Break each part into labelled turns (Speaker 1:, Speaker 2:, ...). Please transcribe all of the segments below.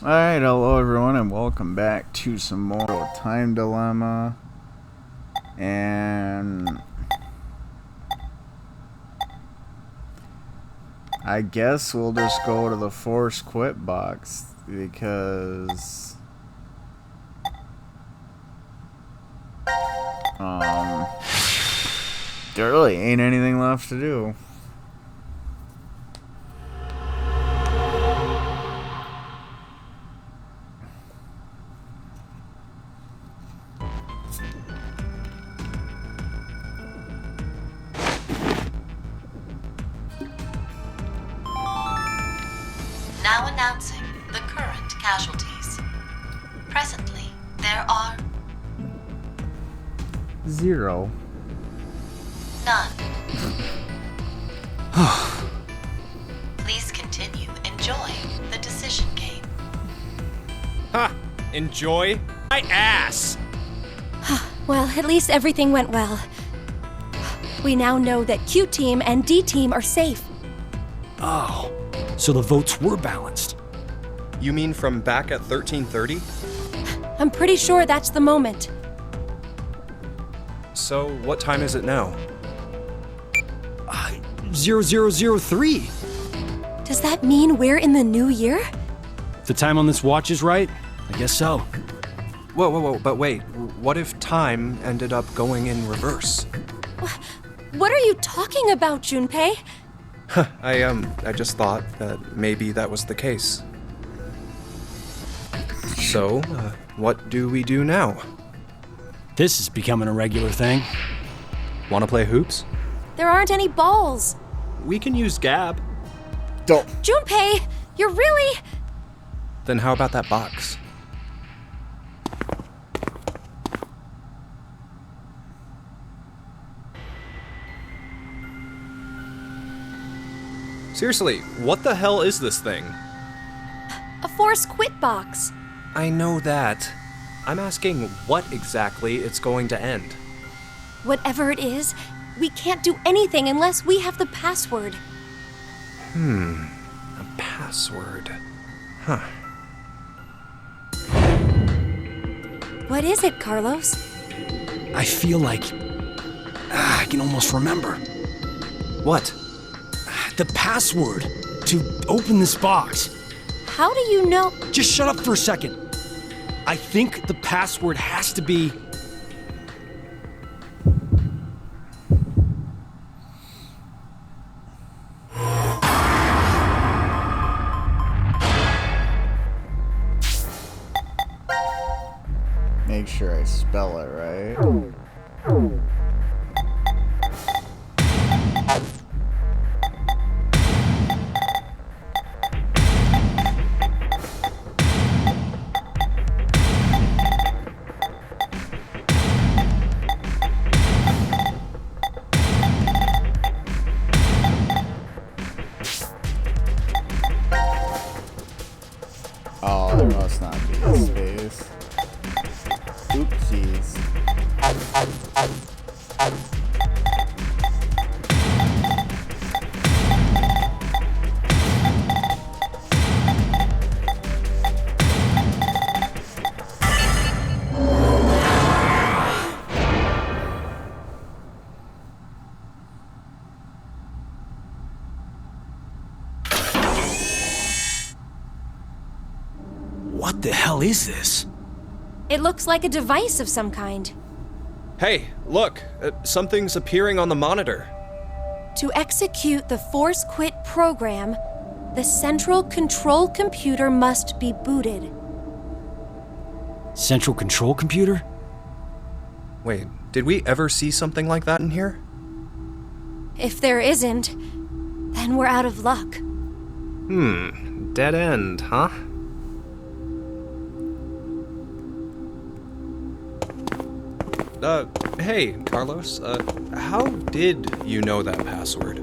Speaker 1: Alright, hello everyone and welcome back to some more Time Dilemma. And I guess we'll just go to the force quit box because there really ain't anything left to do.
Speaker 2: Now announcing the current casualties. Presently, there are
Speaker 1: 0.
Speaker 2: none. Please continue enjoying the decision game.
Speaker 3: Ha! Enjoy my ass!
Speaker 4: Well, at least everything went well. We now know that Q Team and D Team are safe.
Speaker 5: Oh, so the votes were balanced.
Speaker 3: You mean from back at 1330?
Speaker 4: I'm pretty sure that's the moment.
Speaker 3: So, what time is it now?
Speaker 5: 0003.
Speaker 4: Does that mean we're in the new year?
Speaker 5: If the time on this watch is right, I guess so.
Speaker 3: Whoa, but wait. What if time ended up going in reverse?
Speaker 4: What are you talking about, Junpei?
Speaker 3: I just thought that maybe that was the case. So, what do we do now?
Speaker 5: This is becoming a regular thing.
Speaker 3: Wanna play hoops?
Speaker 4: There aren't any balls.
Speaker 3: We can use Gab.
Speaker 1: Don't.
Speaker 4: Junpei, you're really...
Speaker 3: Then how about that box? Seriously, what the hell is this thing?
Speaker 4: a force quit box.
Speaker 3: I know that. I'm asking what exactly it's going to end.
Speaker 4: Whatever it is, we can't do anything unless we have the password.
Speaker 3: A password. Huh.
Speaker 4: What is it, Carlos?
Speaker 5: I feel like I can almost remember.
Speaker 3: What?
Speaker 5: The password to open this box.
Speaker 4: How do you know?
Speaker 5: Just shut up for a second. I think the password has to be...
Speaker 1: Make sure I spell it right. Oh, there must not be a space. Oopsies.
Speaker 5: What the hell is this?
Speaker 4: It looks like a device of some kind.
Speaker 3: Hey, look! Something's appearing on the monitor.
Speaker 4: To execute the force quit program, the central control computer must be booted.
Speaker 5: Central control computer?
Speaker 3: Wait, did we ever see something like that in here?
Speaker 4: If there isn't, then we're out of luck.
Speaker 3: Dead end, huh? Hey, Carlos, how did you know that password?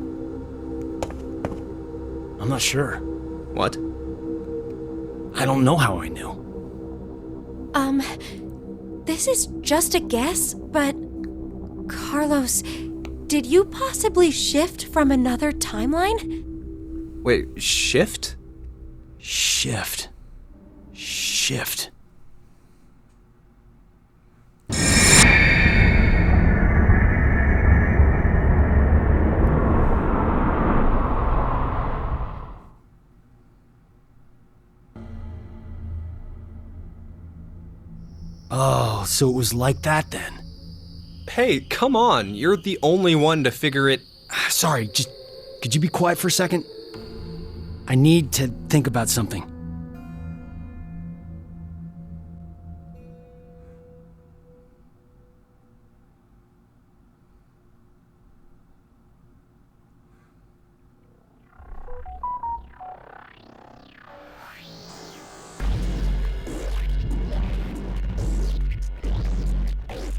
Speaker 5: I'm not sure.
Speaker 3: What?
Speaker 5: I don't know how I knew.
Speaker 4: This is just a guess, but... Carlos, did you possibly shift from another timeline?
Speaker 3: Wait, shift?
Speaker 5: Shift. shift. Oh, so it was like that then.
Speaker 3: Hey, come on. You're the only one to figure it.
Speaker 5: Sorry, just could you be quiet for a second? I need to think about something.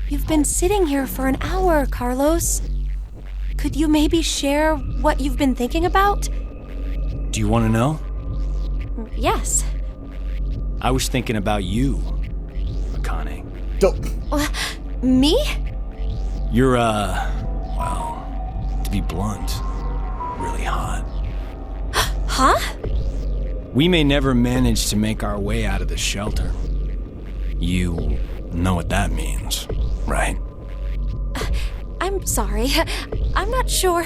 Speaker 4: You've been sitting here for an hour, Carlos. Could you maybe share what you've been thinking about?
Speaker 5: Do you want to know?
Speaker 4: Yes.
Speaker 5: I was thinking about you, Akane.
Speaker 4: Me?
Speaker 5: You're, well, to be blunt, really hot.
Speaker 4: Huh?
Speaker 5: We may never manage to make our way out of the shelter. You know what that means, right?
Speaker 4: I'm sorry. I'm not sure.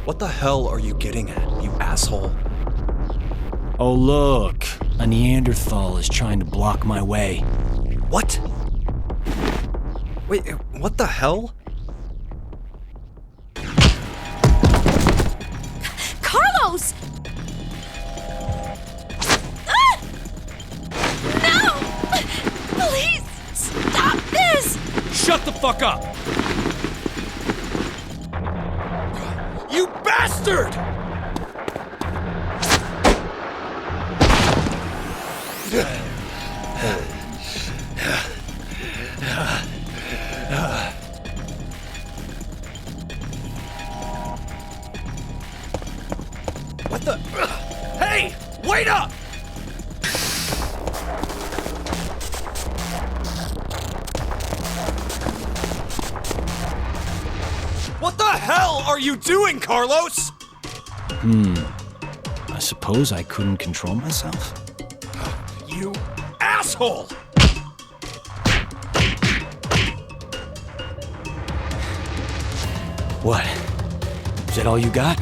Speaker 3: What the hell are you getting at, you asshole?
Speaker 5: Oh, look. A Neanderthal is trying to block my way.
Speaker 3: What? Wait, what the hell?
Speaker 4: Carlos! Ah! No! Please, stop this!
Speaker 5: Shut the fuck up! You bastard! What the? Hey! Wait up!
Speaker 3: What the hell are you doing, Carlos?
Speaker 5: I suppose I couldn't control myself.
Speaker 3: You asshole!
Speaker 5: What? Is that all you got?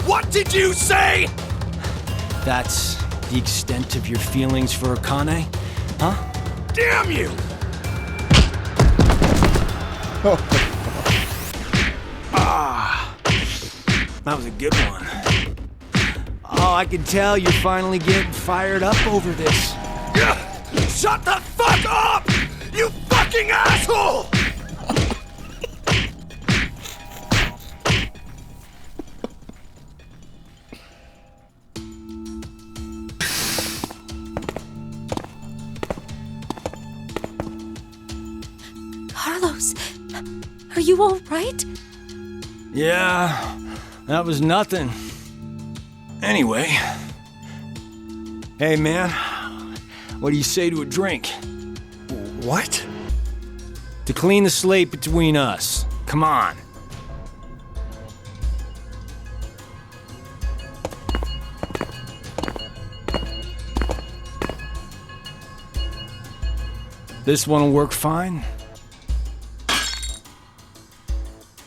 Speaker 3: What did you say?
Speaker 5: That's the extent of your feelings for Akane? Huh?
Speaker 3: Damn you!
Speaker 5: That was a good one. Oh, I can tell you're finally getting fired up over this.
Speaker 3: Shut the fuck up! You fucking asshole!
Speaker 4: Carlos, are you all right?
Speaker 5: Yeah, that was nothing. Anyway. Hey, man. What do you say to a drink?
Speaker 3: What?
Speaker 5: To clean the slate between us. Come on. This one'll work fine?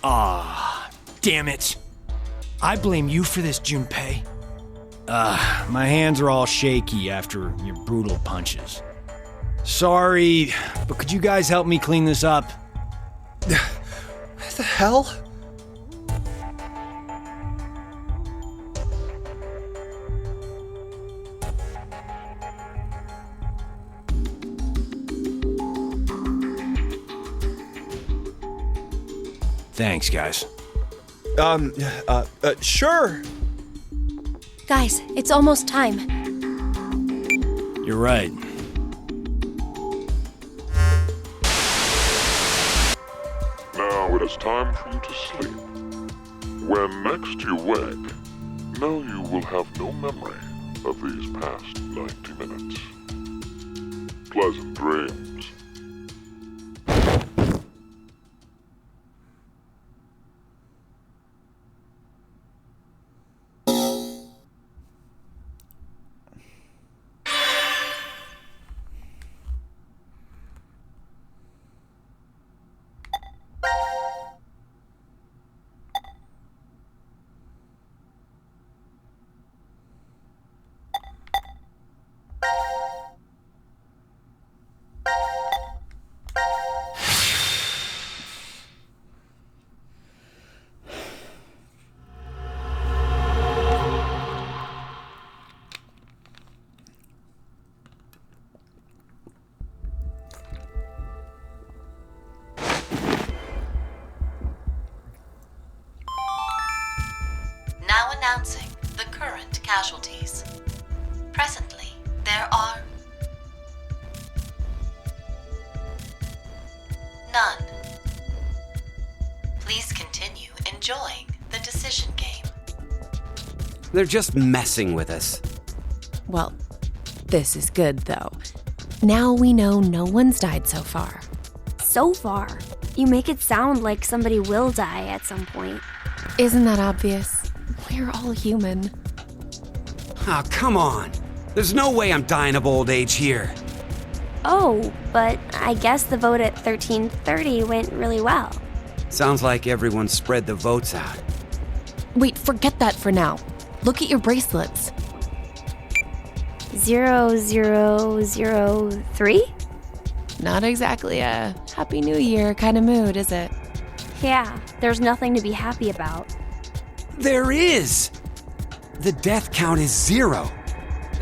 Speaker 5: Ah, damn it. I blame you for this, Junpei. My hands are all shaky after your brutal punches. Sorry, but could you guys help me clean this up?
Speaker 3: What the hell?
Speaker 5: Thanks, guys.
Speaker 3: Sure.
Speaker 4: Guys, it's almost time.
Speaker 5: You're right.
Speaker 6: Now it is time for you to sleep. When next you wake, know you will have no memory of these past 90 minutes. Pleasant dreams.
Speaker 2: casualties. Presently, there are none. Please continue enjoying the decision game.
Speaker 7: They're just messing with us.
Speaker 8: Well, this is good, though. Now we know no one's died so far.
Speaker 9: So far, you make it sound like somebody will die at some point.
Speaker 8: Isn't that obvious? We're all human.
Speaker 7: Oh, come on. There's no way I'm dying of old age here.
Speaker 9: Oh, but I guess the vote at 1330 went really well.
Speaker 7: Sounds like everyone spread the votes out.
Speaker 8: Wait, forget that for now. Look at your bracelets.
Speaker 9: 0003?
Speaker 8: Not exactly a Happy New Year kind of mood, is it?
Speaker 9: Yeah, there's nothing to be happy about.
Speaker 7: There is! The death count is 0.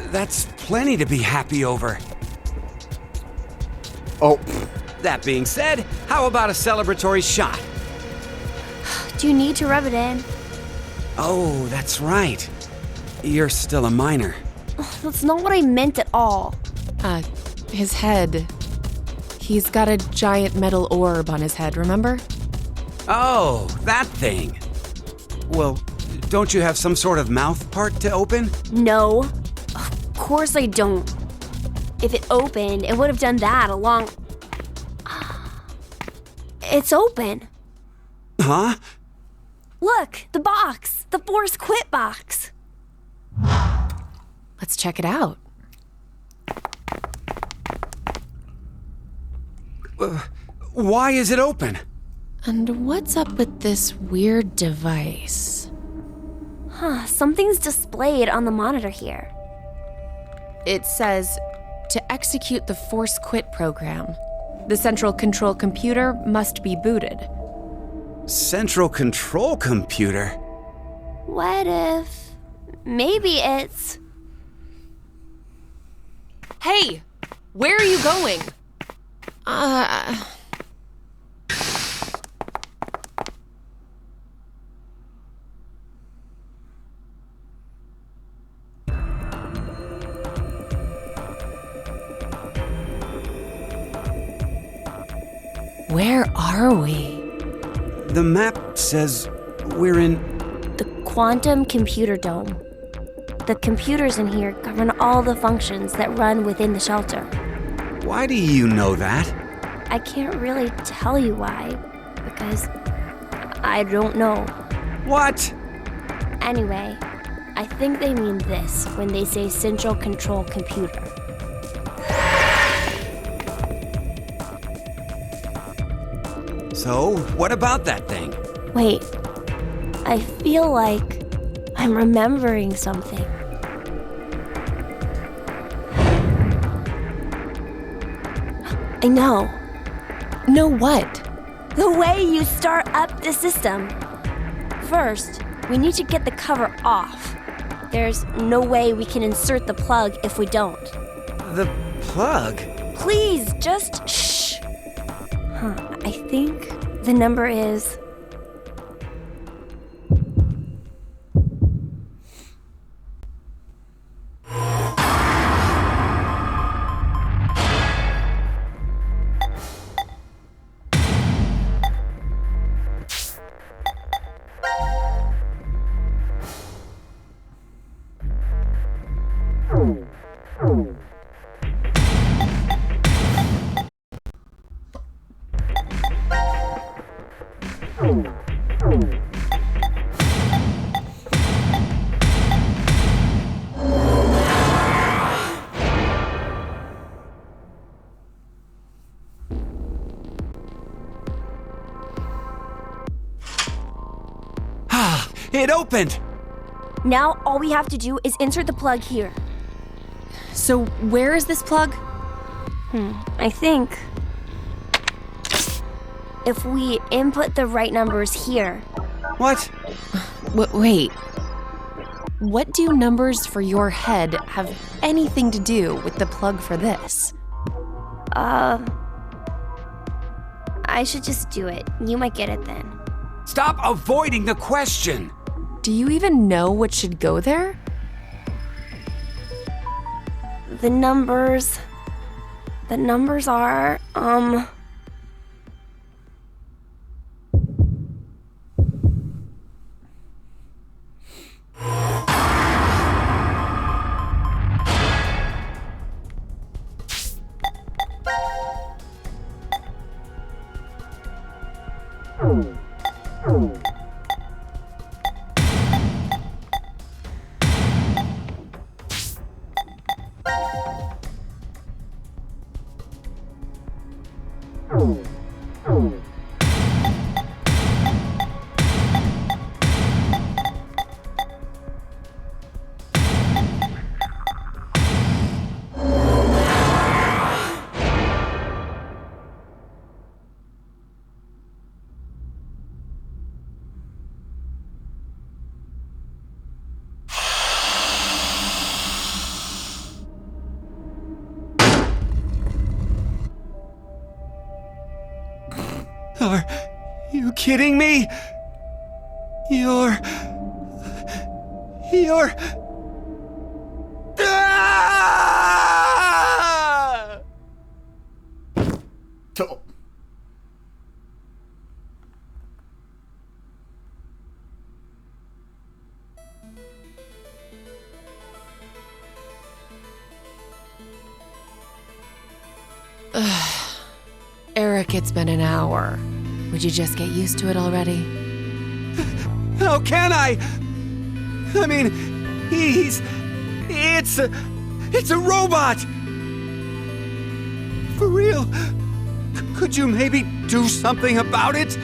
Speaker 7: That's plenty to be happy over.
Speaker 1: Oh,
Speaker 7: That being said, how about a celebratory shot?
Speaker 9: Do you need to rub it in?
Speaker 7: Oh, that's right. You're still a minor.
Speaker 9: That's not what I meant at all.
Speaker 8: His head. He's got a giant metal orb on his head, remember?
Speaker 7: Oh, that thing. Well, don't you have some sort of mouth part to open?
Speaker 9: No. Of course I don't. If it opened, it would have done that a long... It's open.
Speaker 7: Huh?
Speaker 9: Look, the box. The Force Quit box.
Speaker 8: Let's check it out.
Speaker 7: Why is it open?
Speaker 8: And what's up with this weird device?
Speaker 9: Something's displayed on the monitor here.
Speaker 8: It says, to execute the Force Quit program, the central control computer must be booted.
Speaker 7: Central control computer?
Speaker 9: What if... Maybe it's...
Speaker 8: Hey! Where are you going? Where are we?
Speaker 7: The map says we're in...
Speaker 9: the Quantum Computer Dome. The computers in here govern all the functions that run within the shelter.
Speaker 7: Why do you know that?
Speaker 9: I can't really tell you why, because I don't know.
Speaker 7: What?
Speaker 9: Anyway, I think they mean this when they say Central Control Computer.
Speaker 7: So, what about that thing?
Speaker 9: Wait, I feel like I'm remembering something. I know.
Speaker 8: Know what?
Speaker 9: The way you start up the system. First, we need to get the cover off. There's no way we can insert the plug if we don't.
Speaker 7: The plug?
Speaker 9: Please, just shh. I think the number is...
Speaker 7: It opened!
Speaker 9: Now all we have to do is insert the plug here.
Speaker 8: So where is this plug?
Speaker 9: I think... if we input the right numbers here...
Speaker 7: What?
Speaker 8: Wait. What do numbers for your head have anything to do with the plug for this?
Speaker 9: I should just do it. You might get it then.
Speaker 7: Stop avoiding the question!
Speaker 8: Do you even know what should go there?
Speaker 9: The numbers are,
Speaker 7: Are you kidding me? You're... Ah!
Speaker 1: To-
Speaker 8: Eric, it's been an hour. Would you just get used to it already?
Speaker 7: How can I? I mean, it's a robot! For real? Could you maybe do something about it?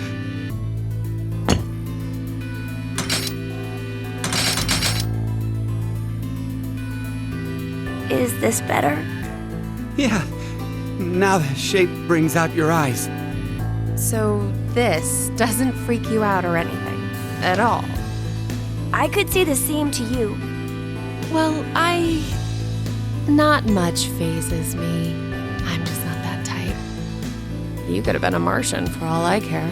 Speaker 9: is this better?
Speaker 7: Yeah. Now the shape brings out your eyes.
Speaker 8: So this doesn't freak you out or anything at all?
Speaker 9: I could say the same to you.
Speaker 8: Well, not much phases me. I'm just not that type. You could have been a Martian for all I care.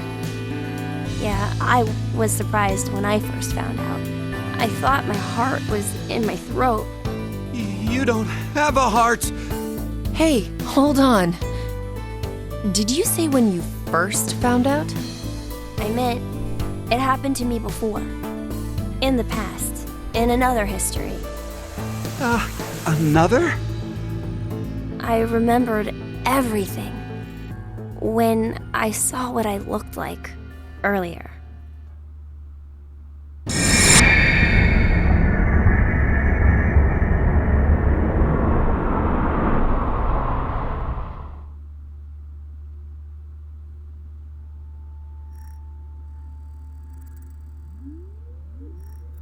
Speaker 9: Yeah, I was surprised when I first found out. I thought my heart was in my throat.
Speaker 7: You don't have a heart.
Speaker 8: Hey, hold on. Did you say when you first found out?
Speaker 9: I meant it happened to me before. In the past. In another history.
Speaker 7: Another?
Speaker 9: I remembered everything when I saw what I looked like earlier.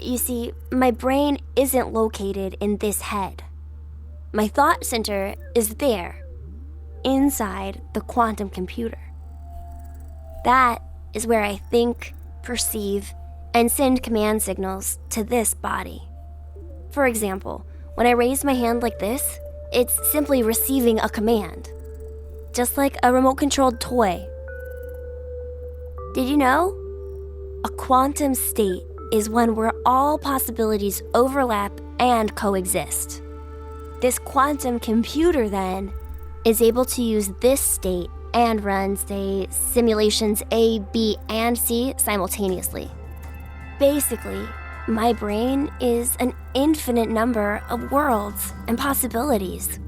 Speaker 9: You see, my brain isn't located in this head. My thought center is there, inside the quantum computer. That is where I think, perceive, and send command signals to this body. For example, when I raise my hand like this, it's simply receiving a command. Just like a remote-controlled toy. Did you know? A quantum state is one where all possibilities overlap and coexist. This quantum computer, then, is able to use this state and run, say, simulations A, B, and C simultaneously. Basically, my brain is an infinite number of worlds and possibilities.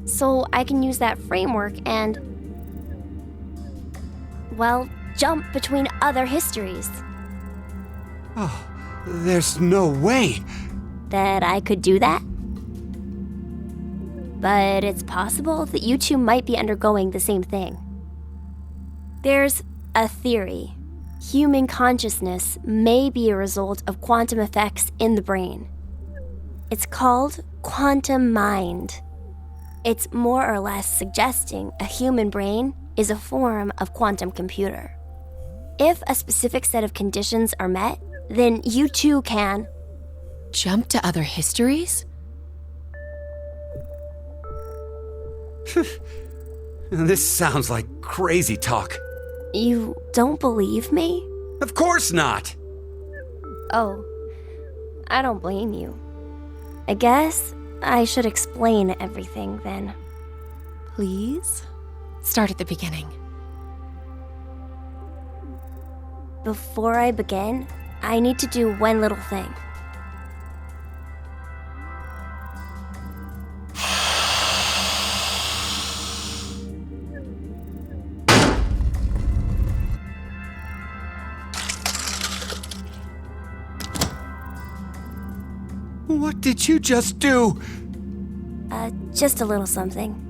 Speaker 9: So I can use that framework and, well, jump between other histories.
Speaker 7: Oh, there's no way.
Speaker 9: That I could do that? But it's possible that you two might be undergoing the same thing. There's a theory. Human consciousness may be a result of quantum effects in the brain. It's called quantum mind. It's more or less suggesting a human brain is a form of quantum computer. If a specific set of conditions are met, then you too can
Speaker 8: jump to other histories?
Speaker 7: This sounds like crazy talk.
Speaker 9: You don't believe me?
Speaker 7: Of course not.
Speaker 9: Oh, I don't blame you. I guess I should explain everything then.
Speaker 8: Please? Start at the beginning.
Speaker 9: Before I begin, I need to do one little thing.
Speaker 7: What did you just do?
Speaker 9: Just a little something.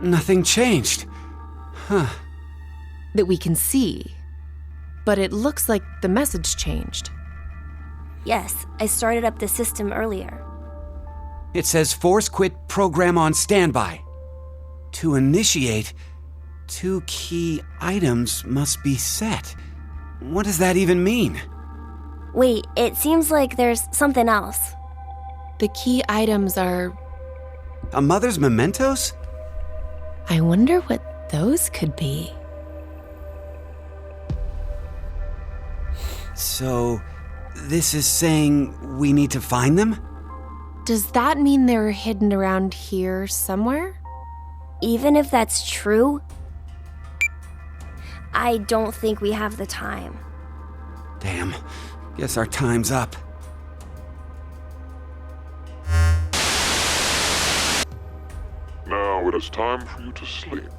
Speaker 7: Nothing changed. Huh.
Speaker 8: That we can see. But it looks like the message changed.
Speaker 9: Yes, I started up the system earlier.
Speaker 7: It says Force Quit program on standby. To initiate, 2 key items must be set. What does that even mean?
Speaker 9: Wait, it seems like there's something else.
Speaker 8: The key items are...
Speaker 7: A mother's mementos?
Speaker 8: I wonder what those could be.
Speaker 7: So, this is saying we need to find them?
Speaker 8: Does that mean they're hidden around here somewhere?
Speaker 9: Even if that's true, I don't think we have the time.
Speaker 7: Damn. Guess our time's up.
Speaker 6: Now it is time for you to sleep.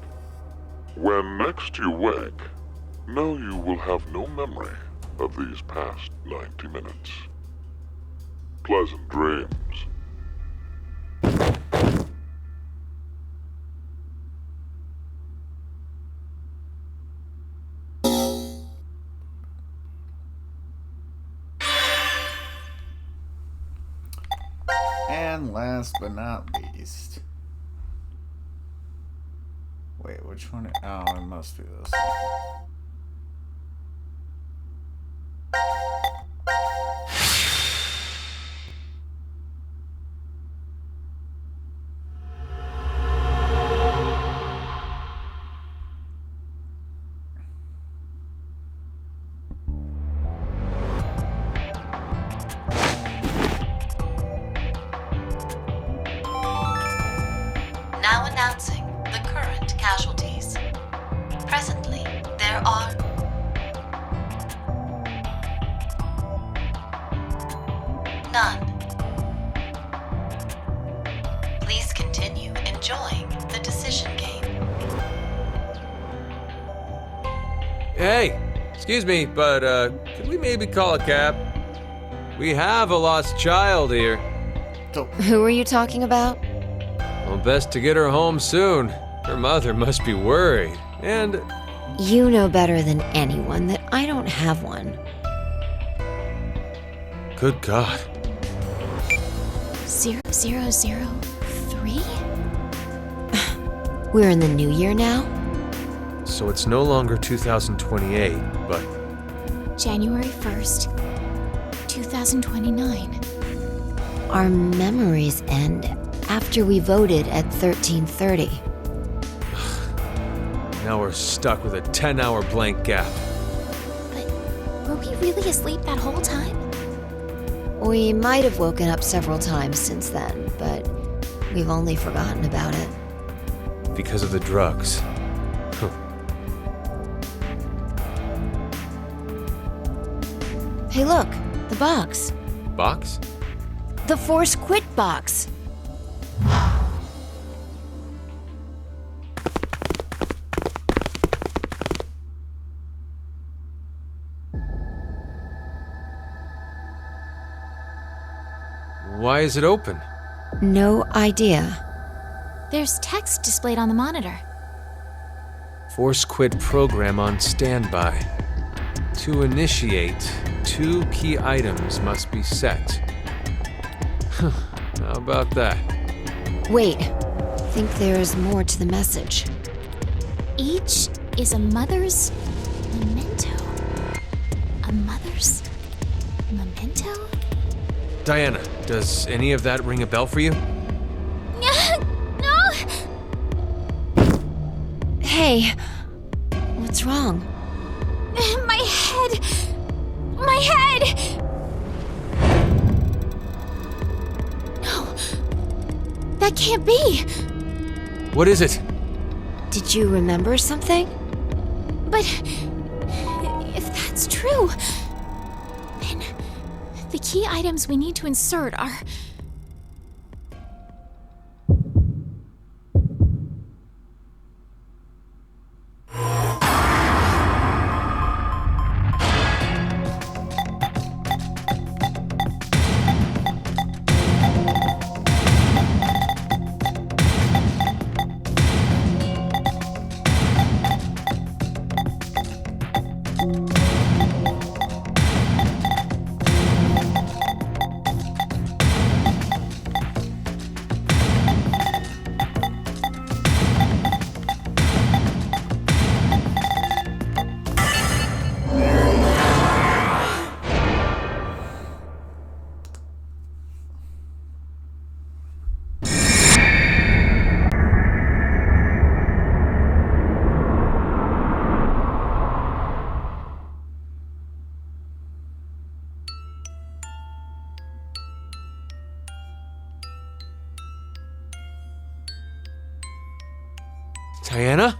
Speaker 6: When next you wake, know you will have no memory of these past 90 minutes. Pleasant dreams.
Speaker 1: And last but not least. Wait, which one? Oh, it must be this one.
Speaker 2: Now announcing the current casualties. Presently, there are none. Please continue enjoying the decision game.
Speaker 10: Hey, excuse me, but could we maybe call a cab? We have a lost child here.
Speaker 4: Who are you talking about?
Speaker 10: Well, best to get her home soon. Her mother must be worried. And
Speaker 4: You know better than anyone that I don't have one.
Speaker 10: good God.
Speaker 11: 0003?
Speaker 4: We're in the new year now?
Speaker 10: So it's no longer 2028, but
Speaker 11: January 1st, 2029.
Speaker 4: Our memories end after we voted at 13:30.
Speaker 10: now we're stuck with a 10-hour blank gap.
Speaker 11: But were we really asleep that whole time?
Speaker 4: We might have woken up several times since then, but we've only forgotten about it.
Speaker 10: Because of the drugs.
Speaker 4: Hey, look, the box.
Speaker 10: Box?
Speaker 4: The Force Quit box.
Speaker 10: Why is it open?
Speaker 4: No idea.
Speaker 11: There's text displayed on the monitor.
Speaker 10: Force Quit program on standby. To initiate, 2 key items must be set. How about that?
Speaker 4: Wait, think there's more to the message.
Speaker 11: Each is a mother's memento. Mother's memento?
Speaker 10: Diana, does any of that ring a bell for you?
Speaker 11: No!
Speaker 4: Hey, what's wrong?
Speaker 11: My head! My head! No. That can't be!
Speaker 10: What is it?
Speaker 4: Did you remember something?
Speaker 11: But if that's true, then the key items we need to insert are...
Speaker 10: Diana?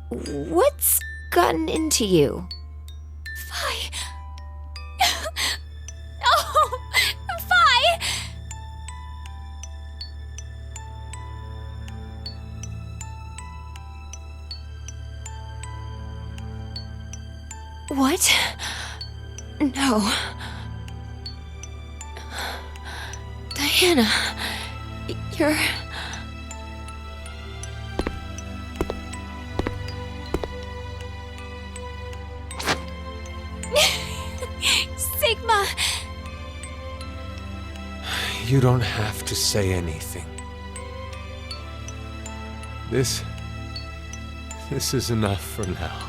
Speaker 4: What's gotten into you?
Speaker 11: Fi! Oh! Fi!
Speaker 4: What? No. Diana, you're...
Speaker 11: Sigma!
Speaker 10: You don't have to say anything. This is enough for now.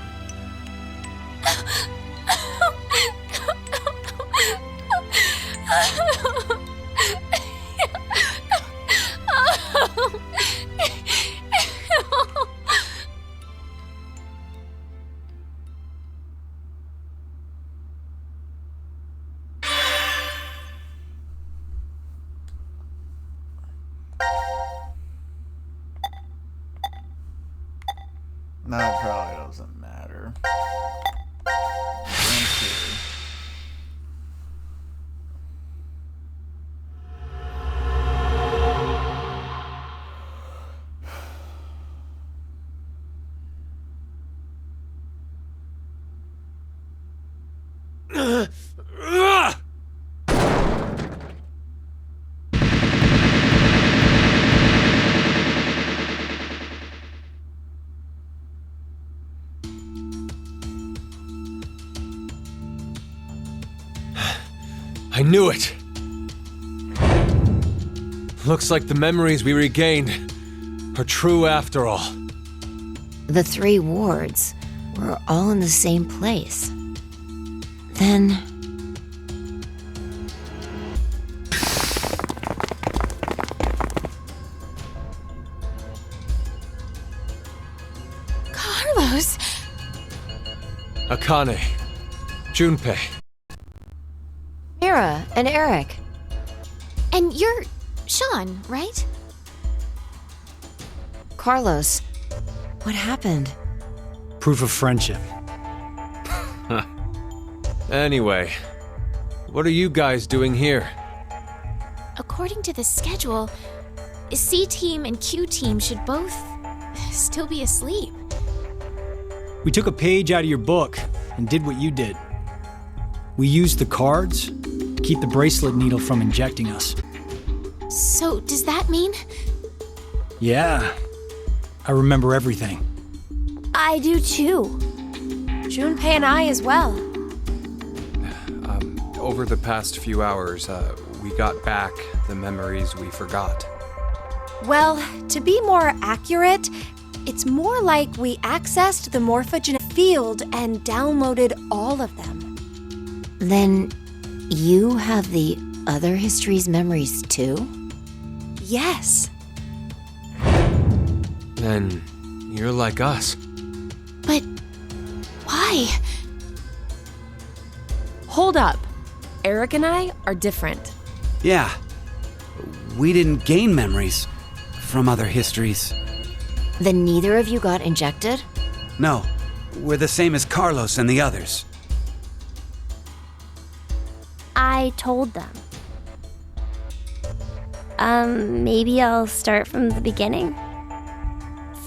Speaker 1: That probably doesn't matter.
Speaker 10: I knew it! Looks like the memories we regained are true after all.
Speaker 4: The 3 wards were all in the same place. Then...
Speaker 11: Carlos!
Speaker 10: Akane. Junpei.
Speaker 4: Mira and Eric.
Speaker 11: And you're Sean, right?
Speaker 4: Carlos, what happened?
Speaker 5: Proof of friendship.
Speaker 10: Anyway, what are you guys doing here?
Speaker 11: According to the schedule, C team and Q team should both still be asleep.
Speaker 5: We took a page out of your book and did what you did. We used the cards to keep the bracelet needle from injecting us.
Speaker 11: So, does that mean?
Speaker 5: Yeah, I remember everything.
Speaker 9: I do too.
Speaker 4: Junpei and I as well.
Speaker 3: Over the past few hours, we got back the memories we forgot.
Speaker 4: Well, to be more accurate, it's more like we accessed the morphogenetic field and downloaded all of them.
Speaker 12: Then you have the other history's memories too?
Speaker 4: Yes.
Speaker 10: Then you're like us.
Speaker 11: But why?
Speaker 8: Hold up. Eric and I are different.
Speaker 7: Yeah. We didn't gain memories from other histories.
Speaker 12: Then neither of you got injected?
Speaker 7: No, we're the same as Carlos and the others.
Speaker 9: I told them. Maybe I'll start from the beginning.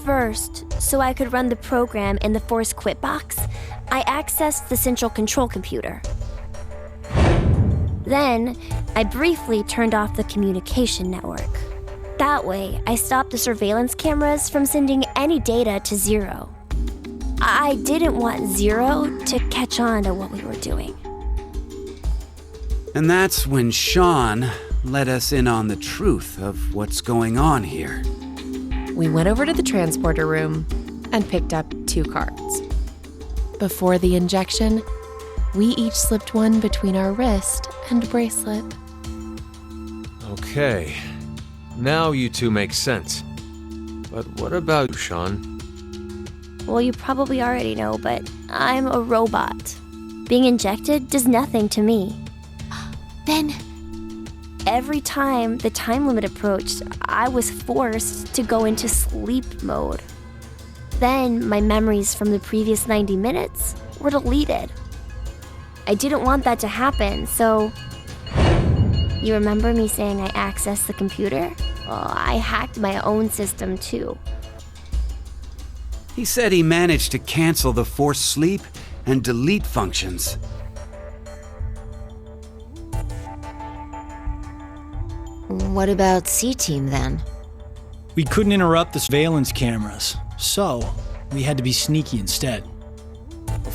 Speaker 9: First, so I could run the program in the Force Quit box, I accessed the central control computer. Then, I briefly turned off the communication network. That way, I stopped the surveillance cameras from sending any data to Zero. I didn't want Zero to catch on to what we were doing.
Speaker 7: And that's when Sean let us in on the truth of what's going on here.
Speaker 8: We went over to the transporter room and picked up 2 cards. Before the injection, we each slipped one between our wrist and bracelet.
Speaker 10: Okay. Now you two make sense. But what about you, Sean?
Speaker 9: Well, you probably already know, but I'm a robot. Being injected does nothing to me.
Speaker 11: Then
Speaker 9: Every time the time limit approached, I was forced to go into sleep mode. Then my memories from the previous 90 minutes were deleted. I didn't want that to happen, so... You remember me saying I accessed the computer? Well, I hacked my own system too.
Speaker 7: He said he managed to cancel the forced sleep and delete functions.
Speaker 12: What about C-Team then?
Speaker 5: We couldn't interrupt the surveillance cameras, so we had to be sneaky instead.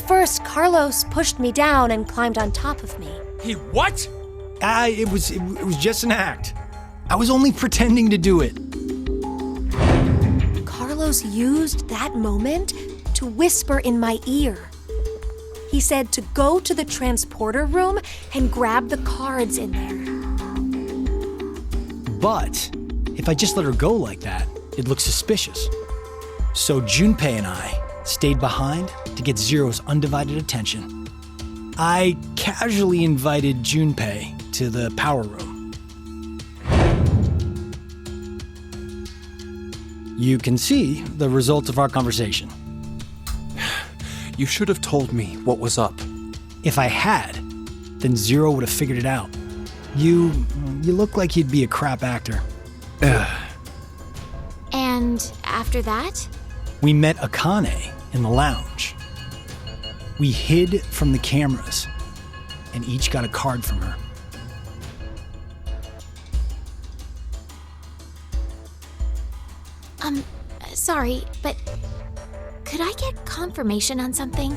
Speaker 4: First, Carlos pushed me down and climbed on top of me.
Speaker 10: He what?
Speaker 5: It was just an act. I was only pretending to do it.
Speaker 4: Carlos used that moment to whisper in my ear. He said to go to the transporter room and grab the cards in there.
Speaker 5: But if I just let her go like that, it looks suspicious. So Junpei and I stayed behind to get Zero's undivided attention. I casually invited Junpei to the power room. You can see the result of our conversation.
Speaker 3: You should have told me what was up.
Speaker 5: If I had, then Zero would have figured it out. You look like you'd be a crap actor.
Speaker 11: And after that?
Speaker 5: We met Akane in the lounge. We hid from the cameras and each got a card from her.
Speaker 11: Sorry, but could I get confirmation on something?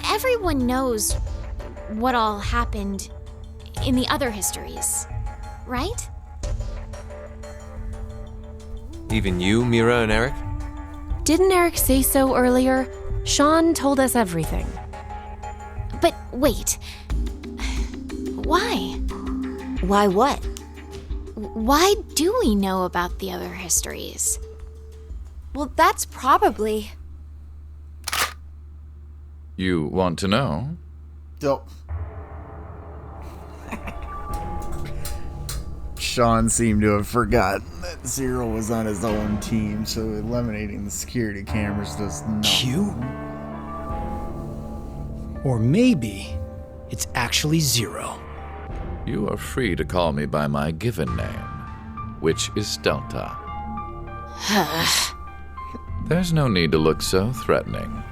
Speaker 11: Everyone knows what all happened in the other histories, right?
Speaker 10: Even you, Mira and Eric?
Speaker 8: Didn't Eric say so earlier? Sean told us everything.
Speaker 11: But wait. Why?
Speaker 12: Why what?
Speaker 11: Why do we know about the other histories?
Speaker 4: Well, that's probably...
Speaker 13: You want to know?
Speaker 1: Dope. Sean seemed to have forgotten that Zero was on his own team, so eliminating the security cameras does nothing.
Speaker 5: Q? Or maybe it's actually Zero.
Speaker 13: You are free to call me by my given name, which is Delta. There's no need to look so threatening.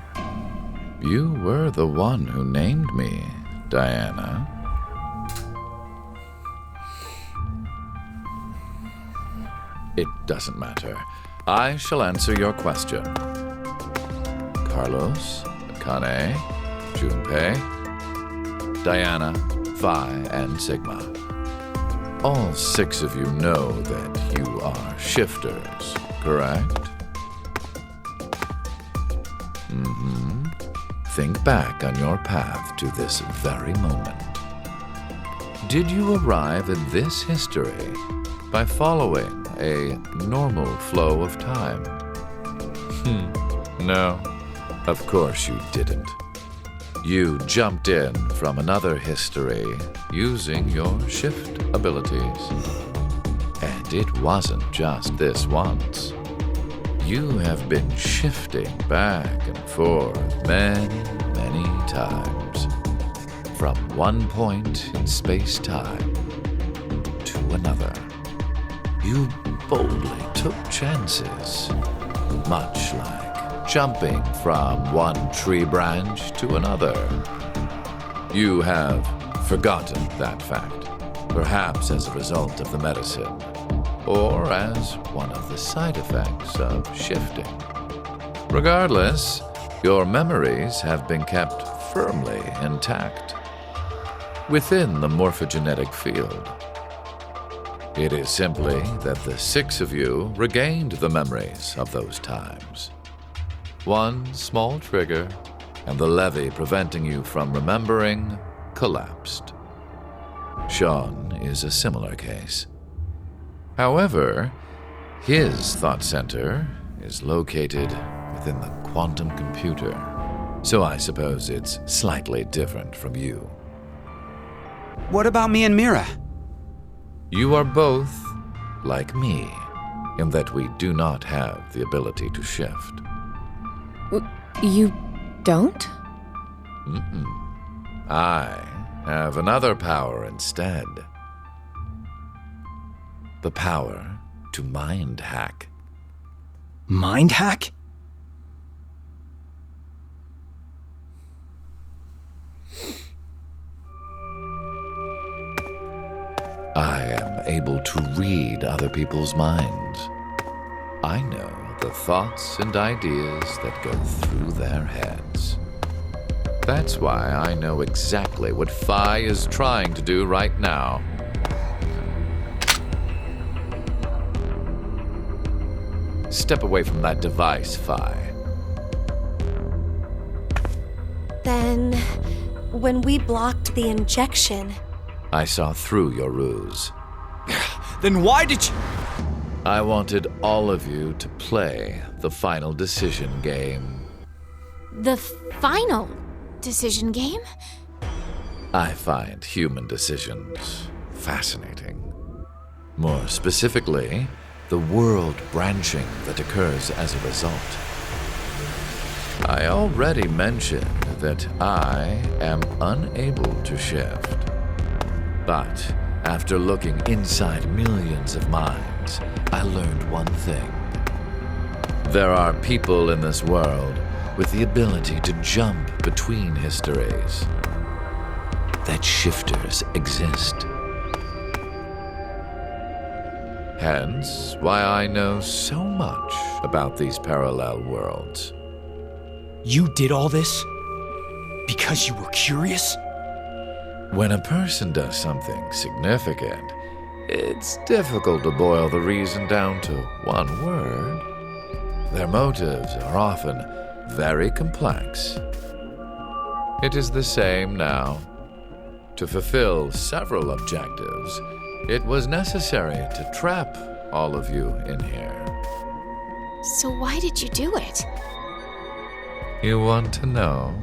Speaker 13: You were the one who named me, Diana. It doesn't matter. I shall answer your question. Carlos, Akane, Junpei, Diana, Phi, and Sigma. All 6 of you know that you are shifters, correct? Think back on your path to this very moment. Did you arrive in this history by following a normal flow of time? No, of course you didn't. You jumped in from another history using your shift abilities. And it wasn't just this once. You have been shifting back and forth many, many times. From one point in space-time to another. You boldly took chances, much like jumping from one tree branch to another. You have forgotten that fact, perhaps as a result of the medicine, or as one of the side effects of shifting. Regardless, your memories have been kept firmly intact within the morphogenetic field. It is simply that the 6 of you regained the memories of those times. One small trigger, and the levee preventing you from remembering collapsed. Sean is a similar case. However, his thought center is located within the quantum computer, so I suppose it's slightly different from you.
Speaker 7: What about me and Mira?
Speaker 13: You are both like me, in that we do not have the ability to shift.
Speaker 8: You don't?
Speaker 13: I have another power instead. The power to mind hack.
Speaker 5: Mind hack?
Speaker 13: I am able to read other people's minds. I know the thoughts and ideas that go through their heads. That's why I know exactly what Phi is trying to do right now. Step away from that device, Phi.
Speaker 4: Then, when we blocked the injection,
Speaker 13: I saw through your ruse.
Speaker 5: Then why did you...
Speaker 13: I wanted all of you to play the final decision game.
Speaker 11: The final decision game?
Speaker 13: I find human decisions fascinating. More specifically, the world branching that occurs as a result. I already mentioned that I am unable to shift. But after looking inside millions of minds, I learned one thing. There are people in this world with the ability to jump between histories. That shifters exist. Hence, why I know so much about these parallel worlds.
Speaker 5: You did all this because you were curious?
Speaker 13: When a person does something significant, it's difficult to boil the reason down to one word. Their motives are often very complex. It is the same now. To fulfill several objectives, it was necessary to trap all of you in here.
Speaker 11: So why did you do it?
Speaker 13: You want to know?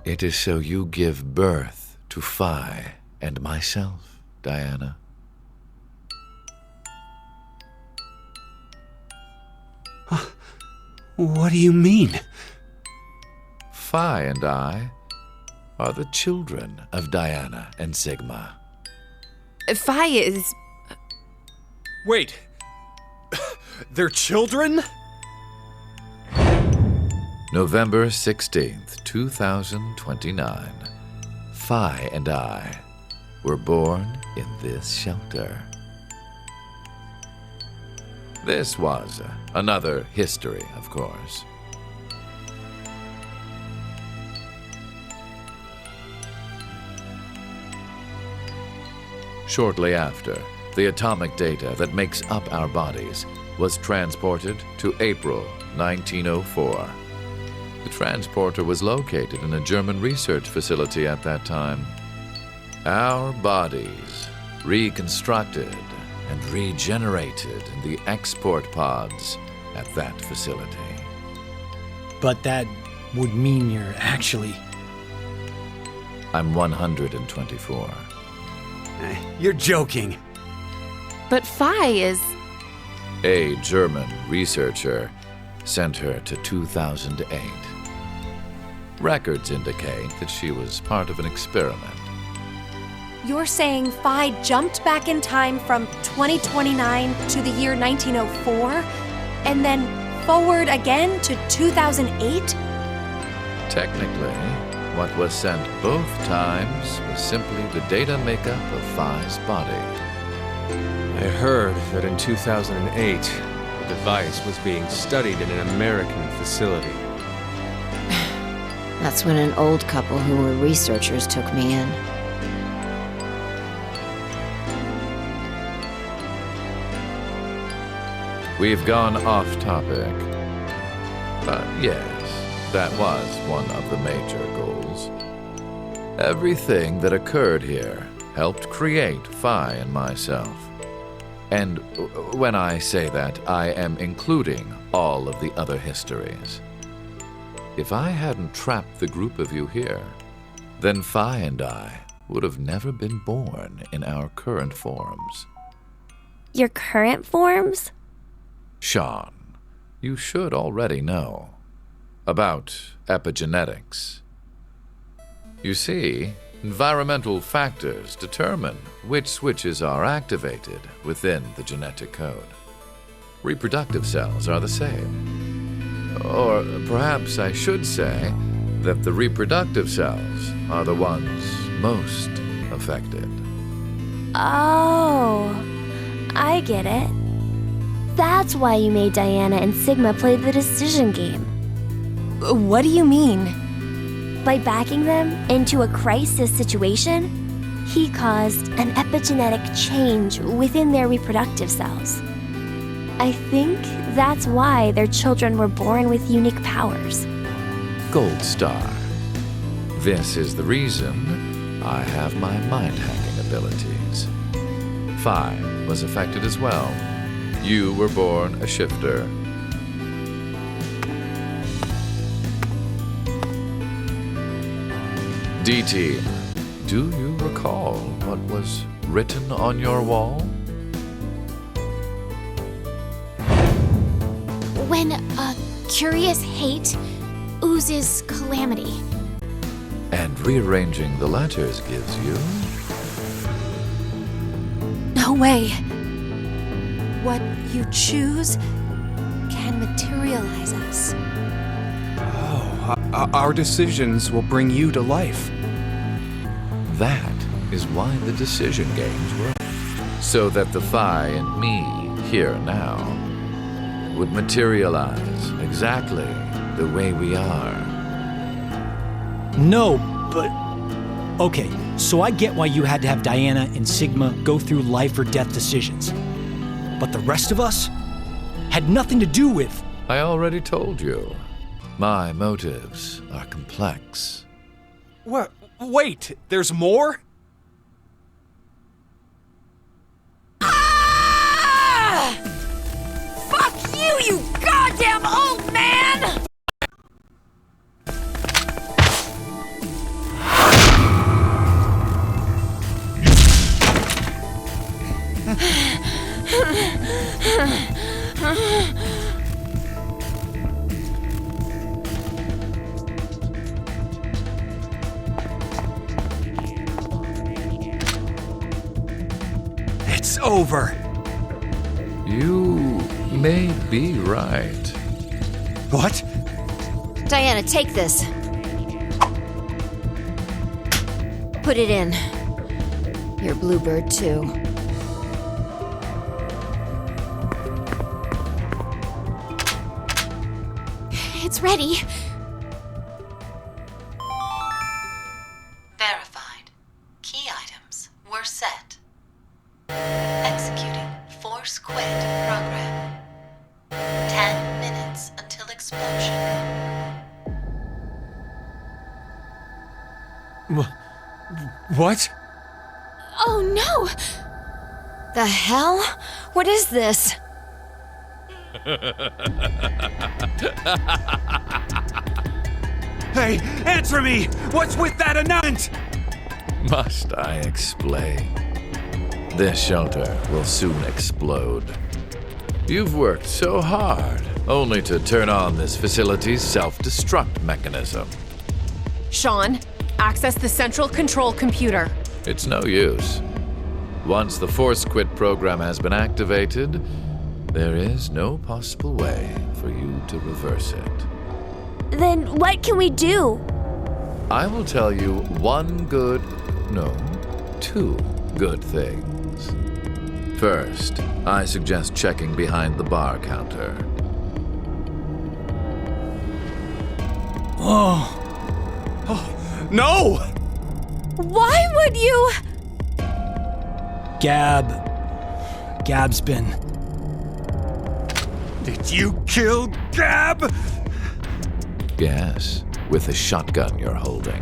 Speaker 13: It is so you give birth to Phi and myself, Diana.
Speaker 7: What do you mean?
Speaker 13: Phi and I are the children of Diana and Sigma.
Speaker 8: Phi is...
Speaker 5: Wait. They're children?
Speaker 13: November 16th, 2029. Phi and I were born in this shelter. This was another history, of course. Shortly after, the atomic data that makes up our bodies was transported to April 1904. The transporter was located in a German research facility at that time. Our bodies reconstructed and regenerated in the export pods at that facility.
Speaker 5: But that would mean you're actually...
Speaker 13: I'm 124.
Speaker 7: You're joking.
Speaker 8: But Phi is...
Speaker 13: A German researcher sent her to 2008. Records indicate that she was part of an experiment.
Speaker 4: You're saying Phi jumped back in time from 2029 to the year 1904, and then forward again to 2008?
Speaker 13: Technically, what was sent both times was simply the data makeup of Phi's body.
Speaker 10: I heard that in 2008, the device was being studied in an American facility.
Speaker 12: That's when an old couple who were researchers took me in.
Speaker 13: We've gone off topic. But yes, that was one of the major goals. Everything that occurred here helped create Phi and myself. And when I say that, I am including all of the other histories. If I hadn't trapped the group of you here, then Phi and I would have never been born in our current forms.
Speaker 9: Your current forms?
Speaker 13: Sean, you should already know about epigenetics. You see, environmental factors determine which switches are activated within the genetic code. Reproductive cells are the same. Or perhaps I should say that the reproductive cells are the ones most affected.
Speaker 9: Oh, I get it. That's why you made Diana and Sigma play the decision game.
Speaker 4: What do you mean?
Speaker 9: By backing them into a crisis situation, he caused an epigenetic change within their reproductive cells. I think that's why their children were born with unique powers.
Speaker 13: Gold Star. This is the reason I have my mind-hacking abilities. Phi was affected as well. You were born a shifter. DT, do you recall what was written on your wall?
Speaker 11: When a curious hate oozes calamity.
Speaker 13: And rearranging the letters gives you...
Speaker 4: No way. What you choose can materialize us.
Speaker 3: Oh, our decisions will bring you to life.
Speaker 13: That is why the decision games were... So that the Phi and me, here now, would materialize exactly the way we are.
Speaker 5: No, but... Okay, so I get why you had to have Diana and Sigma go through life or death decisions. But the rest of us had nothing to do with...
Speaker 13: I already told you. My motives are complex.
Speaker 3: What? Wait, there's more?
Speaker 4: Ah! Fuck you, you goddamn old man!
Speaker 3: It's over.
Speaker 13: You may be right.
Speaker 3: What?
Speaker 12: Diana, take this. Put it in. Your bluebird, too.
Speaker 11: It's ready.
Speaker 2: Verified. Key items were set. Executing Force Quit program.
Speaker 10: What?
Speaker 11: Oh no!
Speaker 12: The hell? What is this?
Speaker 7: Hey, answer me! What's with that announcement?
Speaker 13: Must I explain? This shelter will soon explode. You've worked so hard, only to turn on this facility's self-destruct mechanism.
Speaker 8: Sean, access the central control computer.
Speaker 13: It's no use. Once the Force Quit program has been activated, there is no possible way for you to reverse it.
Speaker 9: Then what can we do?
Speaker 13: I will tell you two good things. First, I suggest checking behind the bar counter.
Speaker 7: No!
Speaker 4: Why would you?
Speaker 5: Gab's been...
Speaker 7: Did you kill Gab?
Speaker 13: Yes, with the shotgun you're holding.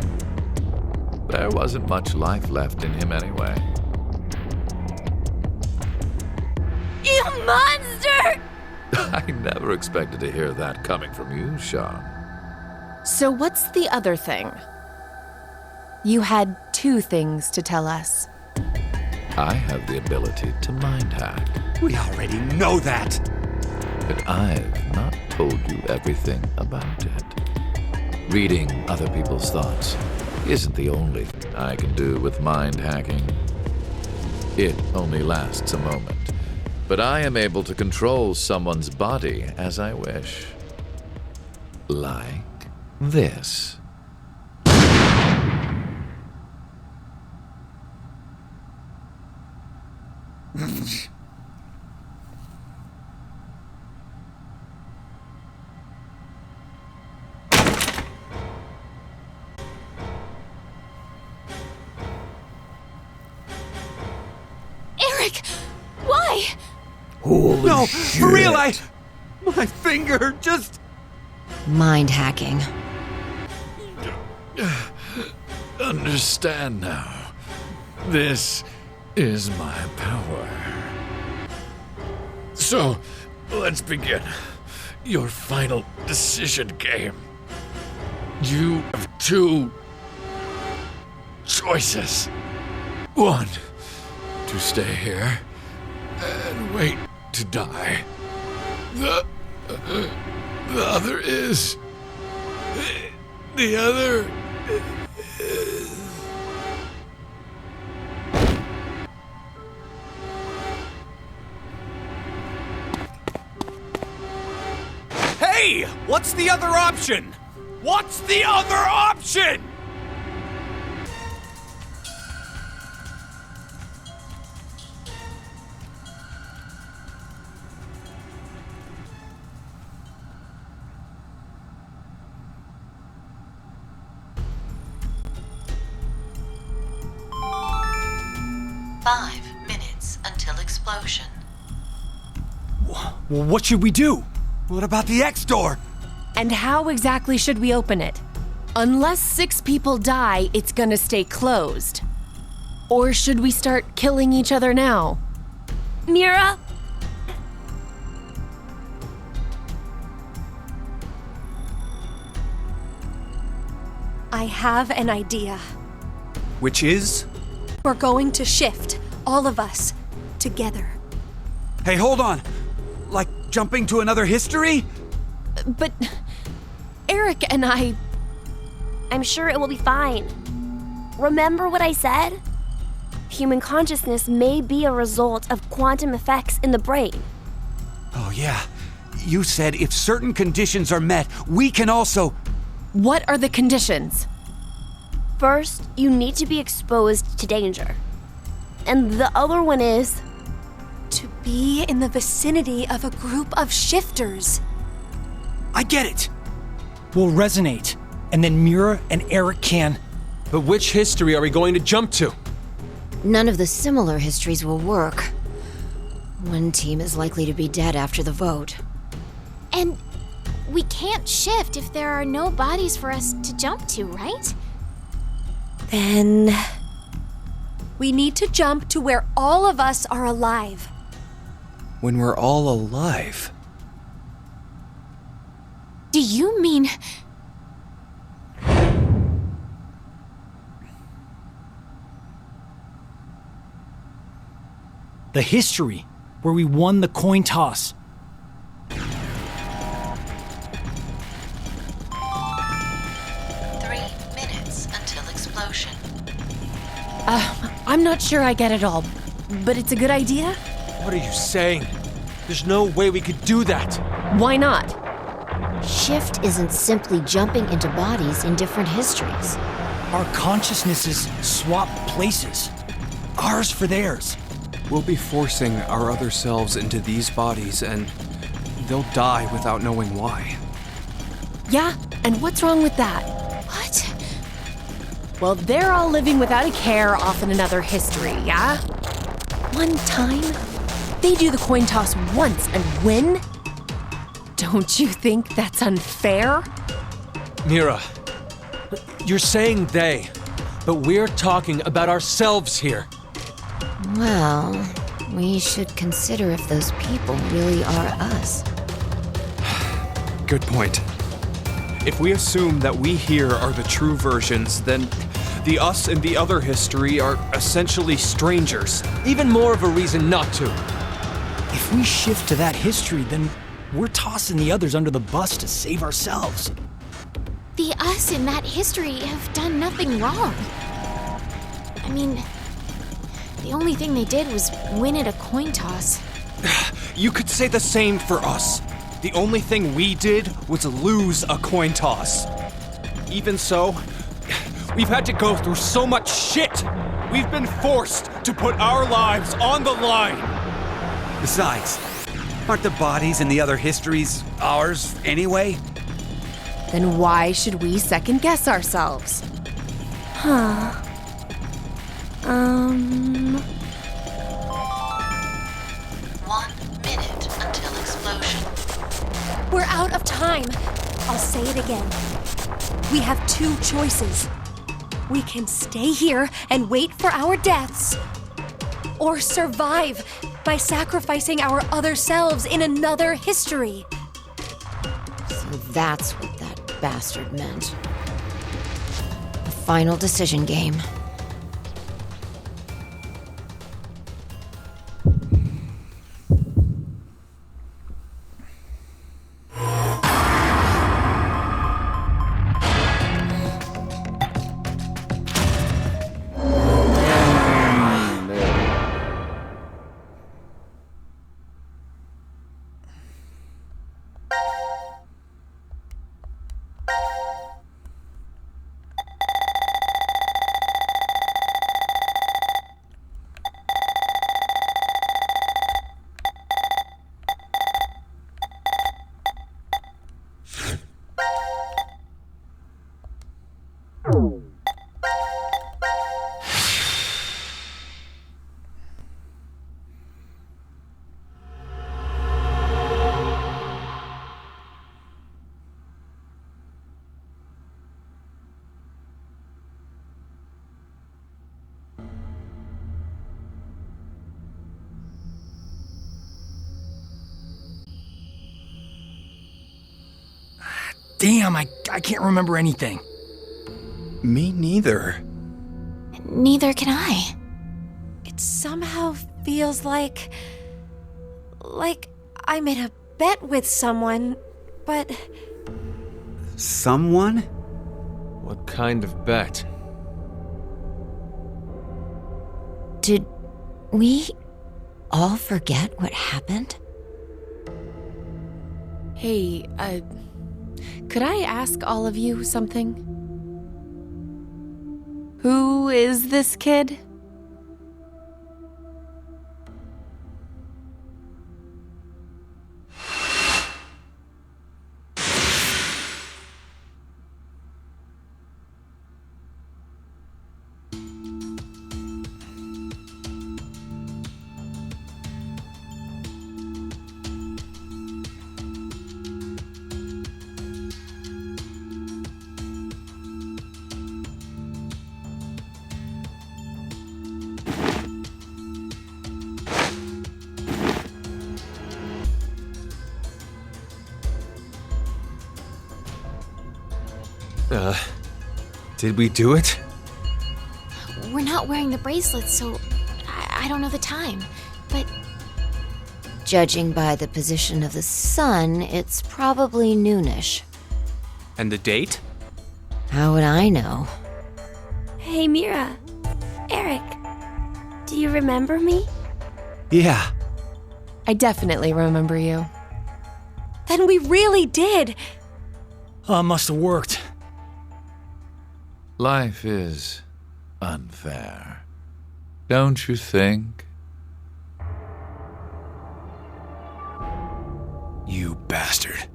Speaker 13: There wasn't much life left in him anyway.
Speaker 9: You monster!
Speaker 13: I never expected to hear that coming from you, Sean.
Speaker 8: So what's the other thing? You had 2 things to tell us.
Speaker 13: I have the ability to mind hack,
Speaker 7: We already know that.
Speaker 13: but I've not told you everything about it. Reading other people's thoughts isn't the only thing I can do with mind hacking. It only lasts a moment, but I am able to control someone's body as I wish. Like this.
Speaker 11: Eric! Why?
Speaker 1: Holy
Speaker 7: No,
Speaker 1: shit.
Speaker 7: for real, my finger just...
Speaker 12: Mind hacking.
Speaker 13: Understand now. This is my power. So, let's begin. Your final decision game. You have 2 choices. 1, to stay here and wait to die. The other is... The other is...
Speaker 7: Hey! What's the other option? What's the other option?
Speaker 2: Five minutes until explosion.
Speaker 5: Well, what should we do?
Speaker 7: What about the X door?
Speaker 8: And how exactly should we open it? Unless 6 people die, it's gonna stay closed. Or should we start killing each other now?
Speaker 9: Mira?
Speaker 4: I have an idea.
Speaker 3: Which is?
Speaker 4: We're going to shift, all of us, together.
Speaker 7: Hey, hold on. Like jumping to another history?
Speaker 4: But Eric and
Speaker 9: I'm sure it will be fine. Remember what I said? Human consciousness may be a result of quantum effects in the brain.
Speaker 7: Oh, yeah. You said if certain conditions are met, we can also...
Speaker 8: What are the conditions?
Speaker 9: First, you need to be exposed to danger. And the other one is...
Speaker 4: to be in the vicinity of a group of shifters.
Speaker 5: I get it. We'll resonate, and then Mira and Eric can...
Speaker 10: But which history are we going to jump to?
Speaker 12: None of the similar histories will work. One team is likely to be dead after the vote.
Speaker 11: And we can't shift if there are no bodies for us to jump to, right?
Speaker 4: Then we need to jump to where all of us are alive.
Speaker 3: When we're all alive?
Speaker 11: Do you mean...
Speaker 5: The history, where we won the coin toss.
Speaker 2: 3 minutes until explosion.
Speaker 8: I'm not sure I get it all, but it's a good idea?
Speaker 3: What are you saying? There's no way we could do that.
Speaker 8: Why not?
Speaker 12: Shift isn't simply jumping into bodies in different histories.
Speaker 5: Our consciousnesses swap places. Ours for theirs.
Speaker 3: We'll be forcing our other selves into these bodies, and they'll die without knowing why.
Speaker 8: Yeah, and what's wrong with that?
Speaker 11: What?
Speaker 8: Well, they're all living without a care off in another history, yeah? One time, they do the coin toss once and win? Don't you think that's unfair?
Speaker 3: Mira, you're saying they, but we're talking about ourselves here.
Speaker 12: Well, we should consider if those people really are us.
Speaker 3: Good point. If we assume that we here are the true versions, then the us in the other history are essentially strangers. Even more of a reason not to.
Speaker 5: If we shift to that history, then we're tossing the others under the bus to save ourselves.
Speaker 11: The us in that history have done nothing wrong. I mean, the only thing they did was win at a coin toss.
Speaker 3: You could say the same for us. The only thing we did was lose a coin toss. Even so, we've had to go through so much shit. We've been forced to put our lives on the line.
Speaker 7: Besides, aren't the bodies in the other histories ours anyway?
Speaker 8: Then why should we second guess ourselves?
Speaker 4: Huh.
Speaker 2: 1 minute until explosion.
Speaker 4: We're out of time. I'll say it again. We have 2 choices. We can stay here and wait for our deaths, or survive by sacrificing our other selves in another history.
Speaker 12: So that's what that bastard meant. The final decision game.
Speaker 5: Damn, I can't remember anything.
Speaker 3: Me neither.
Speaker 11: Neither can I.
Speaker 4: It somehow feels like I made a bet with someone, but...
Speaker 7: Someone?
Speaker 10: What kind of bet?
Speaker 12: Did we all forget what happened?
Speaker 8: Hey, could I ask all of you something? Who is this kid?
Speaker 3: Did we do it?
Speaker 11: We're not wearing the bracelets, so I don't know the time. But
Speaker 12: Judging by the position of the sun, it's probably noonish.
Speaker 3: And the date?
Speaker 12: How would I know?
Speaker 9: Hey, Mira. Eric. Do you remember me?
Speaker 5: Yeah.
Speaker 8: I definitely remember you.
Speaker 4: Then we really did.
Speaker 5: Oh, must have worked.
Speaker 13: Life is unfair. Don't you think?
Speaker 5: You bastard.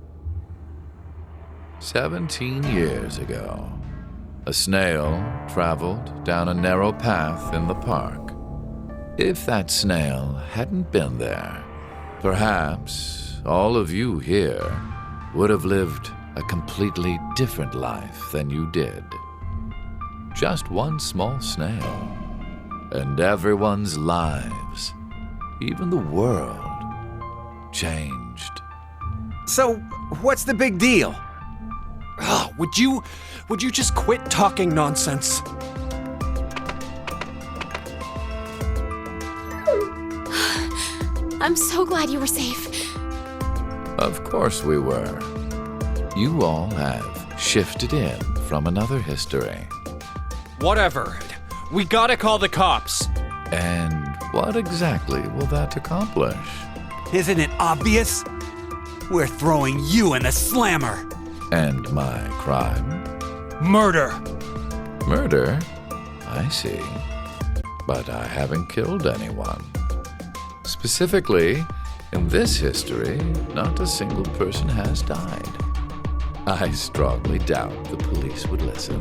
Speaker 13: 17 years ago, a snail traveled down a narrow path in the park. If that snail hadn't been there, perhaps all of you here would have lived a completely different life than you did. Just one small snail, and everyone's lives, even the world, changed.
Speaker 3: So, what's the big deal? Oh, would you just quit talking nonsense?
Speaker 11: I'm so glad you were safe.
Speaker 13: Of course we were. You all have shifted in from another history.
Speaker 3: Whatever. We gotta call the cops.
Speaker 13: And what exactly will that accomplish?
Speaker 7: Isn't it obvious? We're throwing you in the slammer.
Speaker 13: And my crime?
Speaker 5: Murder.
Speaker 13: Murder? I see. But I haven't killed anyone. Specifically, in this history, not a single person has died. I strongly doubt the police would listen.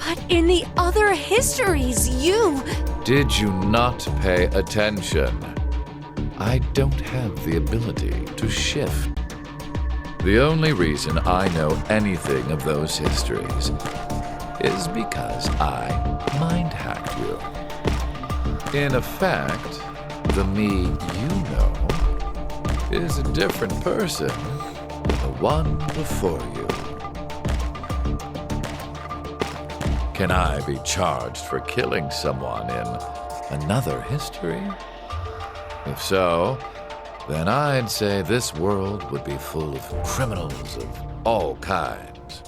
Speaker 4: But in the other histories, you...
Speaker 13: Did you not pay attention? I don't have the ability to shift. The only reason I know anything of those histories is because I mind-hacked you. In effect, the me you know is a different person than the one before you. Can I be charged for killing someone in another history? If so, then I'd say this world would be full of criminals of all kinds.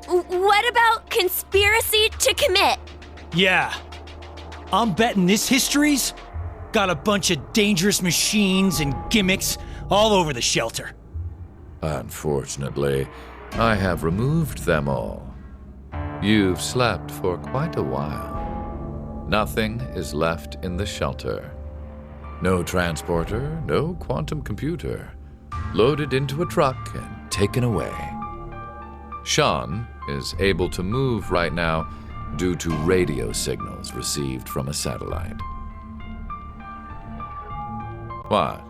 Speaker 9: What about conspiracy to commit?
Speaker 5: Yeah. I'm betting this history's got a bunch of dangerous machines and gimmicks all over the shelter.
Speaker 13: Unfortunately, I have removed them all. You've slept for quite a while. Nothing is left in the shelter. No transporter, no quantum computer. Loaded into a truck and taken away. Sean is able to move right now due to radio signals received from a satellite. What?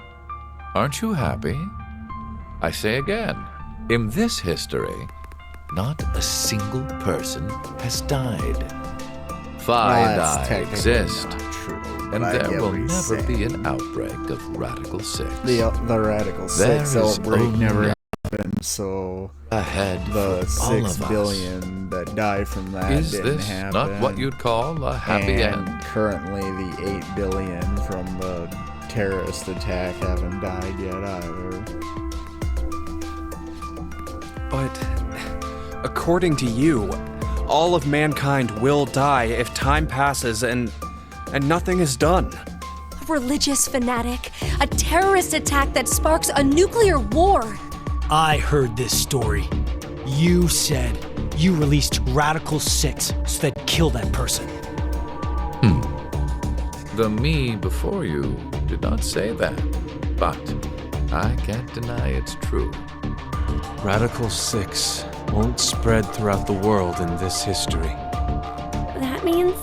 Speaker 13: Aren't you happy? I say again, in this history, not a single person has died. Phi Die exist, and there will never be an outbreak of Radical 6.
Speaker 1: The Radical 6 outbreak never happened, so
Speaker 13: ahead
Speaker 1: the
Speaker 13: for all
Speaker 1: 6
Speaker 13: of
Speaker 1: billion that die from that
Speaker 13: Is
Speaker 1: didn't
Speaker 13: this
Speaker 1: happen.
Speaker 13: not what you'd call a happy
Speaker 1: and
Speaker 13: end?
Speaker 1: Currently, the 8 billion from the terrorist attack haven't died yet either.
Speaker 3: But according to you, all of mankind will die if time passes and nothing is done.
Speaker 4: A religious fanatic, a terrorist attack that sparks a nuclear war.
Speaker 5: I heard this story. You said you released Radical 6 so they'd kill that person.
Speaker 13: The me before you did not say that, but I can't deny it's true.
Speaker 14: Radical 6 won't spread throughout the world in this history.
Speaker 9: That means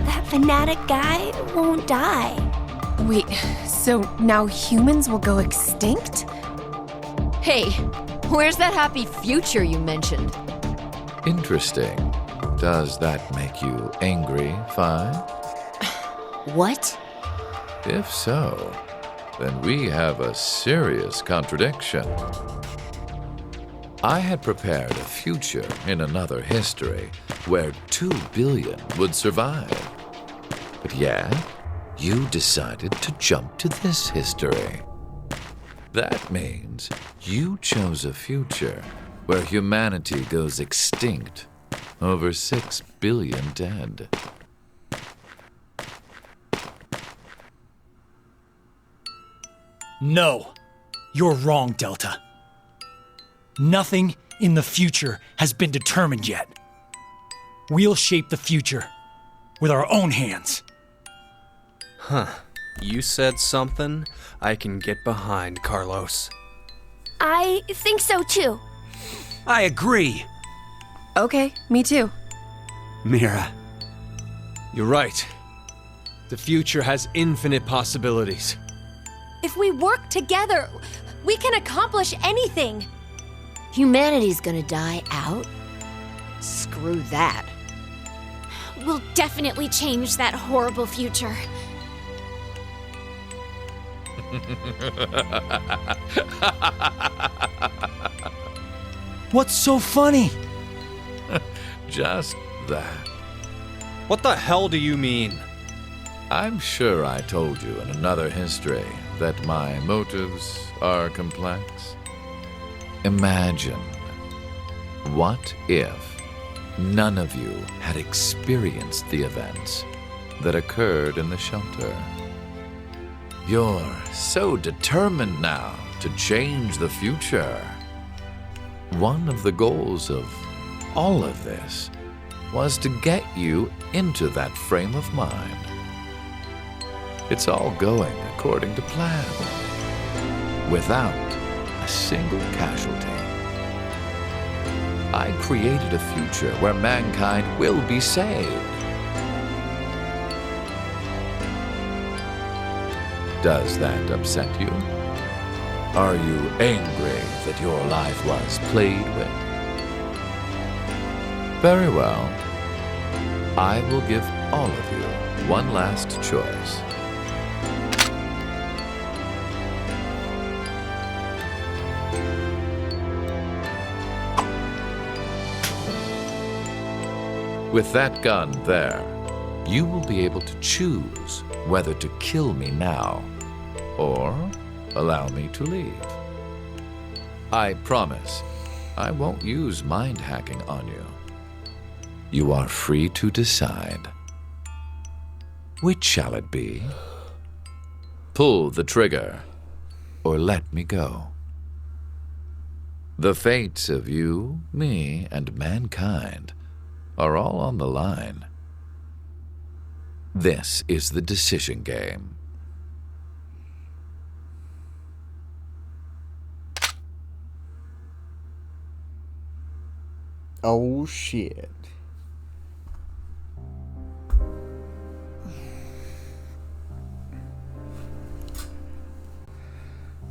Speaker 9: that fanatic guy won't die.
Speaker 8: Wait, so now humans will go extinct?
Speaker 12: Hey, where's that happy future you mentioned?
Speaker 13: Interesting. Does that make you angry, Phi?
Speaker 12: What?
Speaker 13: If so, then we have a serious contradiction. I had prepared a future in another history where 2 billion would survive. But yet, you decided to jump to this history. That means you chose a future where humanity goes extinct, over 6 billion dead.
Speaker 5: No, you're wrong, Delta. Nothing in the future has been determined yet. We'll shape the future with our own hands.
Speaker 3: Huh. You said something I can get behind, Carlos.
Speaker 9: I think so too.
Speaker 5: I agree.
Speaker 8: Okay, me too.
Speaker 7: Mira.
Speaker 3: You're right. The future has infinite possibilities.
Speaker 4: If we work together, we can accomplish anything.
Speaker 12: Humanity's gonna die out? Screw that.
Speaker 11: We'll definitely change that horrible future.
Speaker 5: What's so funny?
Speaker 13: Just that.
Speaker 3: What the hell do you mean?
Speaker 13: I'm sure I told you in another history that my motives are complex. Imagine, what if none of you had experienced the events that occurred in the shelter? You're so determined now to change the future. One of the goals of all of this was to get you into that frame of mind. It's all going according to plan, without a single casualty. I created a future where mankind will be saved. Does that upset you? Are you angry that your life was played with? Very well. I will give all of you one last choice. With that gun there, you will be able to choose whether to kill me now or allow me to leave. I promise I won't use mind hacking on you. You are free to decide. Which shall it be? Pull the trigger or let me go. The fates of you, me, and mankind are all on the line. This is the decision game.
Speaker 1: Oh shit.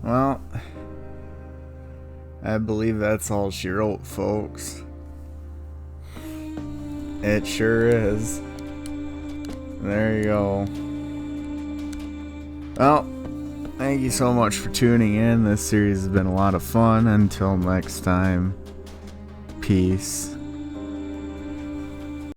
Speaker 1: Well, I believe that's all she wrote, folks. It sure is. There you go. Well, thank you so much for tuning in. This series has been a lot of fun. Until next time, peace.